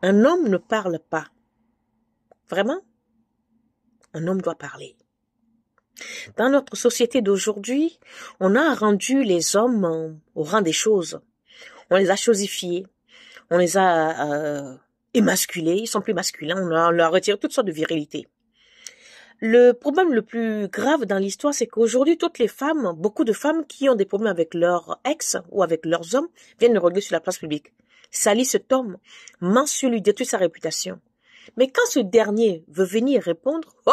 Un homme ne parle pas. Vraiment? Un homme doit parler. Dans notre société d'aujourd'hui, on a rendu les hommes au rang des choses. On les a chosifiés, on les a émasculés, ils sont plus masculins, on leur a retiré toutes sortes de virilité. Le problème le plus grave dans l'histoire, c'est qu'aujourd'hui, toutes les femmes, beaucoup de femmes qui ont des problèmes avec leur ex ou avec leurs hommes, viennent le régler sur la place publique. Salissent cet homme, mentent sur lui, détruisent sa réputation. Mais quand ce dernier veut venir répondre, oh,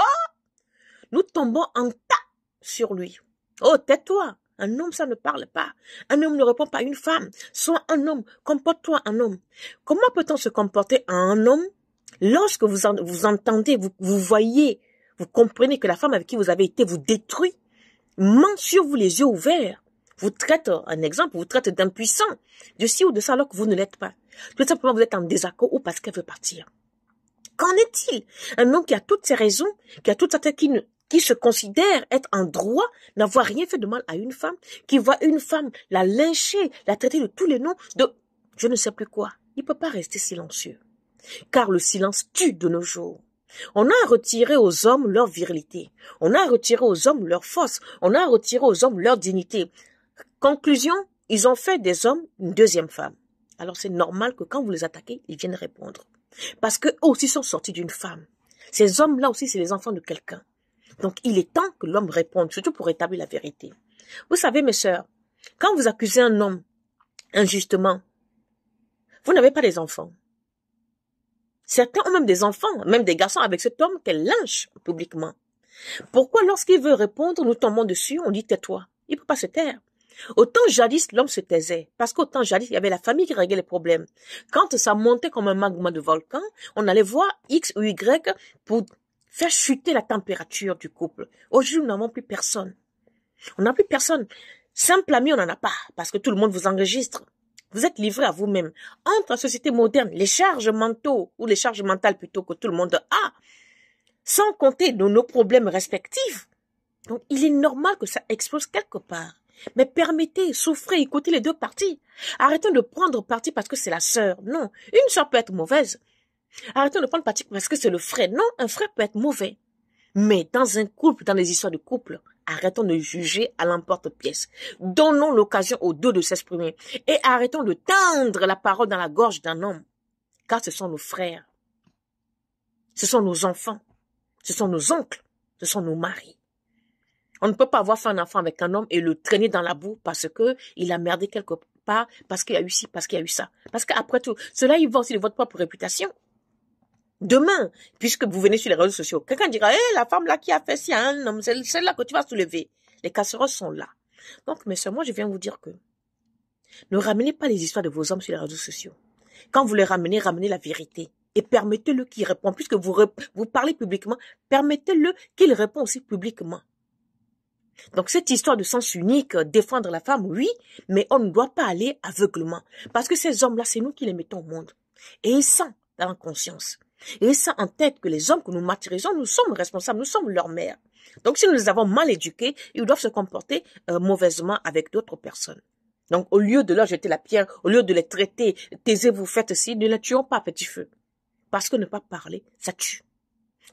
nous tombons en tas sur lui. Oh, tais-toi. Un homme, ça ne parle pas. Un homme ne répond pas à une femme. Sois un homme. Comporte-toi un homme. Comment peut-on se comporter à un homme lorsque vous entendez, vous voyez, vous comprenez que la femme avec qui vous avez été vous détruit, ment sur vous les yeux ouverts, vous traite, un exemple, vous traite d'impuissant, de ci ou de ça alors que vous ne l'êtes pas. Tout simplement, vous êtes en désaccord ou parce qu'elle veut partir. Qu'en est-il? Un homme qui a toutes ses raisons, qui a toute sa tête, qui se considère être en droit, n'avoir rien fait de mal à une femme, qui voit une femme la lyncher, la traiter de tous les noms, de je ne sais plus quoi. Il ne peut pas rester silencieux. Car le silence tue de nos jours. On a retiré aux hommes leur virilité. On a retiré aux hommes leur force. On a retiré aux hommes leur dignité. Conclusion, ils ont fait des hommes une deuxième femme. Alors c'est normal que quand vous les attaquez, ils viennent répondre. Parce qu'eux aussi sont sortis d'une femme. Ces hommes-là aussi, c'est les enfants de quelqu'un. Donc, il est temps que l'homme réponde, surtout pour établir la vérité. Vous savez, mes sœurs, quand vous accusez un homme injustement, vous n'avez pas des enfants. Certains ont même des enfants, même des garçons avec cet homme qu'elle lynche publiquement. Pourquoi, lorsqu'il veut répondre, nous tombons dessus, on dit tais-toi. Il ne peut pas se taire. Autant jadis, l'homme se taisait, parce qu'autant jadis, il y avait la famille qui réglait les problèmes. Quand ça montait comme un magma de volcan, on allait voir X ou Y pour faire chuter la température du couple. Aujourd'hui, nous n'avons plus personne. On n'a plus personne. Simple ami, on n'en a pas, parce que tout le monde vous enregistre. Vous êtes livré à vous-même. Entre la société moderne, les charges mentaux, ou les charges mentales plutôt que tout le monde a, sans compter de nos problèmes respectifs. Donc, il est normal que ça explose quelque part. Mais permettez, souffrez, écoutez les deux parties. Arrêtons de prendre parti parce que c'est la sœur. Non, une sœur peut être mauvaise. Arrêtons de prendre parti parce que c'est le frère. Non, un frère peut être mauvais. Mais dans un couple, dans les histoires de couple, arrêtons de juger à l'emporte-pièce. Donnons l'occasion aux deux de s'exprimer. Et arrêtons de tendre la parole dans la gorge d'un homme. Car ce sont nos frères. Ce sont nos enfants. Ce sont nos oncles. Ce sont nos maris. On ne peut pas avoir fait un enfant avec un homme et le traîner dans la boue parce que il a merdé quelque part, parce qu'il y a eu ci, parce qu'il y a eu ça. Parce qu'après tout, cela, il va aussi de votre propre réputation. Demain, puisque vous venez sur les réseaux sociaux, quelqu'un dira, la femme là qui a fait ci à un homme, c'est celle-là que tu vas soulever. Les casseroles sont là. Donc, mes sœurs, moi, je viens vous dire que ne ramenez pas les histoires de vos hommes sur les réseaux sociaux. Quand vous les ramenez, ramenez la vérité. Et permettez-le qu'il réponde. Puisque vous parlez publiquement, permettez-le qu'il réponde aussi publiquement. Donc, cette histoire de sens unique, défendre la femme, oui, mais on ne doit pas aller aveuglement. Parce que ces hommes-là, c'est nous qui les mettons au monde. Et ils sont dans la conscience. Et ils sont en tête que les hommes que nous martyrisons, nous sommes responsables, nous sommes leurs mères. Donc, si nous les avons mal éduqués, ils doivent se comporter mauvaisement avec d'autres personnes. Donc, au lieu de leur jeter la pierre, au lieu de les traiter, taisez-vous, faites ci, ne les tuons pas à petit feu. Parce que ne pas parler, ça tue.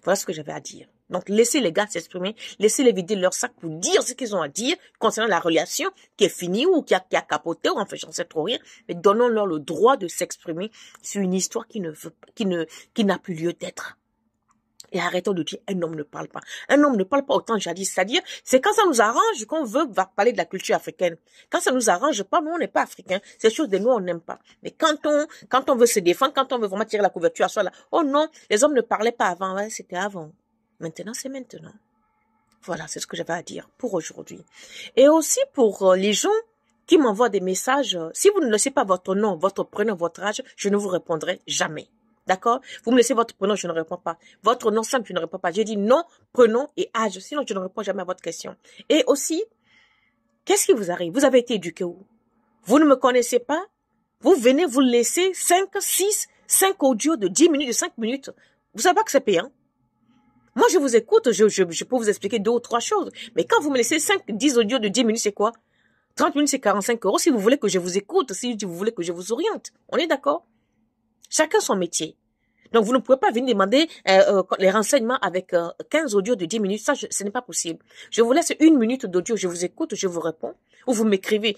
Voilà ce que j'avais à dire. Donc, laissez les gars s'exprimer, laissez-les vider leur sac pour dire ce qu'ils ont à dire concernant la relation qui est finie ou qui a capoté, ou enfin, j'en sais trop rien, mais donnons-leur le droit de s'exprimer sur une histoire qui n'a plus lieu d'être. Et arrêtons de dire, un homme ne parle pas. Un homme ne parle pas autant jadis. C'est-à-dire, c'est quand ça nous arrange qu'on veut parler de la culture africaine. Quand ça nous arrange pas, nous, on n'est pas africains. Ces choses de nous, on n'aime pas. Mais quand on veut se défendre, quand on veut vraiment tirer la couverture à soi, là, oh non, les hommes ne parlaient pas avant. Ouais, c'était avant. Maintenant, c'est maintenant. Voilà, c'est ce que j'avais à dire pour aujourd'hui. Et aussi pour les gens qui m'envoient des messages, si vous ne laissez pas votre nom, votre prénom, votre âge, je ne vous répondrai jamais. D'accord? Vous me laissez votre prénom, je ne réponds pas. Votre nom simple, je ne réponds pas. J'ai dit nom, prénom et âge. Sinon, je ne réponds jamais à votre question. Et aussi, qu'est-ce qui vous arrive? Vous avez été éduqué où? Vous ne me connaissez pas? Vous venez vous laisser 5 audios de 10 minutes, de 5 minutes. Vous savez pas que c'est payant? Moi, je vous écoute, je peux vous expliquer 2 ou 3 choses. Mais quand vous me laissez 10 audios de 10 minutes, c'est quoi? 30 minutes, c'est 45 € si vous voulez que je vous écoute, si vous voulez que je vous oriente. On est d'accord? Chacun son métier. Donc, vous ne pouvez pas venir demander les renseignements avec 15 audios de 10 minutes. Ça, ce n'est pas possible. Je vous laisse 1 minute d'audio, je vous écoute, je vous réponds. Ou vous m'écrivez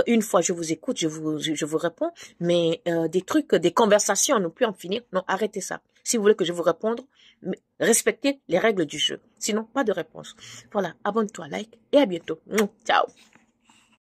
une fois, je vous écoute, je vous réponds. Mais des trucs, des conversations, on ne peut en finir. Non, arrêtez ça. Si vous voulez que je vous réponde, respectez les règles du jeu. Sinon, pas de réponse. Voilà, abonne-toi, like et à bientôt. Ciao.